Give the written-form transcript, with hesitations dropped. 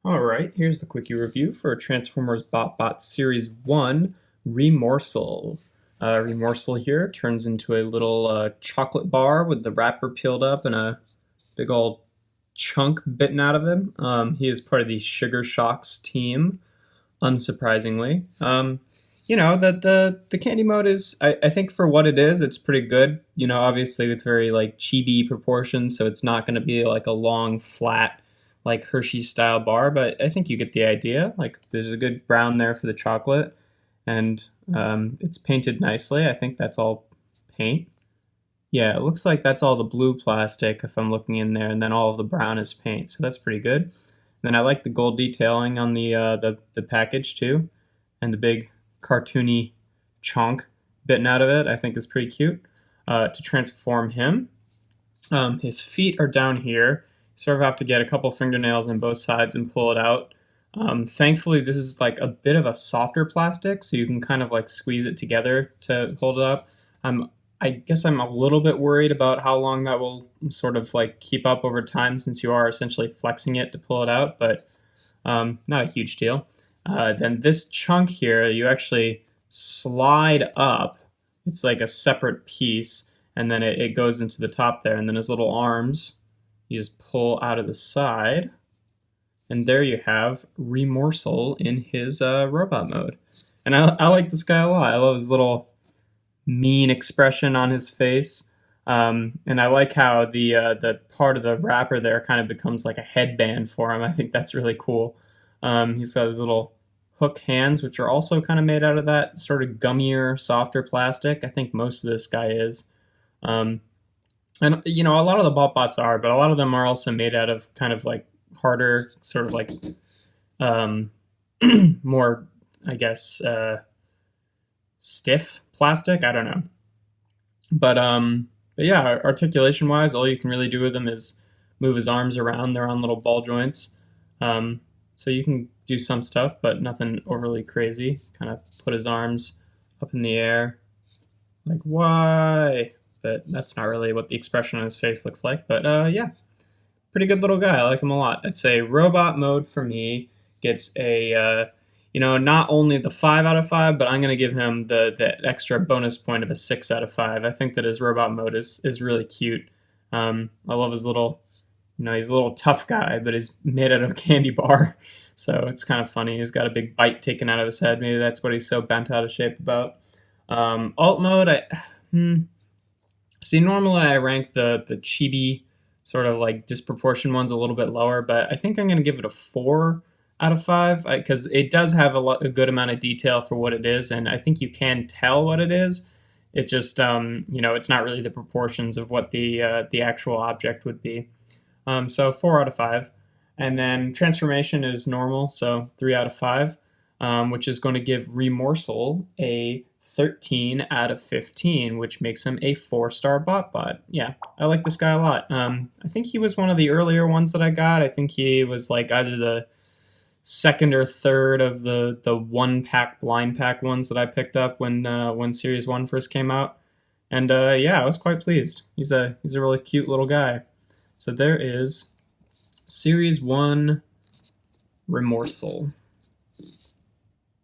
Alright, here's the quickie review for Transformers BotBots Series 1 REMOSEL. REMOSEL here turns into a little chocolate bar with the wrapper peeled up and a big old chunk bitten out of him. He is part of the Sugar Shocks team, unsurprisingly. The candy mode is, I think for what it is, it's pretty good. You know, obviously it's very like chibi proportions, so it's not going to be like a long, flat, like Hershey style bar, but I think you get the idea. Like there's a good brown there for the chocolate, and it's painted nicely. I think that's all paint. Yeah, it looks like that's all the blue plastic if I'm looking in there, and then all of the brown is paint, so that's pretty good. And then I like the gold detailing on the package too, and the big cartoony chunk bitten out of it I think is pretty cute. To transform him, his feet are down here. You sort of have to get a couple fingernails on both sides and pull it out. Thankfully, this is like a bit of a softer plastic, so you can kind of like squeeze it together to hold it up. I guess I'm a little bit worried about how long that will sort of like keep up over time, since you are essentially flexing it to pull it out, but not a huge deal. Then this chunk here, you actually slide up. It's like a separate piece, and then it goes into the top there, and then his little arms you just pull out of the side, and there you have REMOSEL in his robot mode. And I like this guy a lot. I love his little mean expression on his face, and I like how the part of the wrapper there kind of becomes like a headband for him. I think that's really cool. He's got his little hook hands, which are also kind of made out of that sort of gummier, softer plastic. I think most of this guy is. And, you know, a lot of the BotBots are, but a lot of them are also made out of kind of like harder, sort of like more, I guess, stiff plastic. I don't know. But yeah, articulation wise, all you can really do with them is move his arms around. They're on little ball joints. So you can do some stuff, but nothing overly crazy. Kind of put his arms up in the air. Like, why? But that's not really what the expression on his face looks like. But yeah, pretty good little guy. I like him a lot. I'd say robot mode for me gets a, not only the 5 out of 5, but I'm going to give him the extra bonus point of a 6 out of 5. I think that his robot mode is really cute. I love his little, he's a little tough guy, but he's made out of a candy bar. So it's kind of funny. He's got a big bite taken out of his head. Maybe that's what he's so bent out of shape about. Alt mode, see, normally I rank the chibi sort of like disproportioned ones a little bit lower, but I think I'm going to give it a 4 out of 5 because it does have a good amount of detail for what it is, and I think you can tell what it is. It just, it's not really the proportions of what the actual object would be. So 4 out of 5. And then transformation is normal, so 3 out of 5, which is going to give REMOSEL a 13 out of 15, which makes him a 4-star BotBot. Yeah, I like this guy a lot. I think he was one of the earlier ones that I got. I think he was like either the second or third of the one-pack blind pack ones that I picked up when Series 1 first came out. And yeah, I was quite pleased. He's a really cute little guy. So there is Series 1 REMOSEL.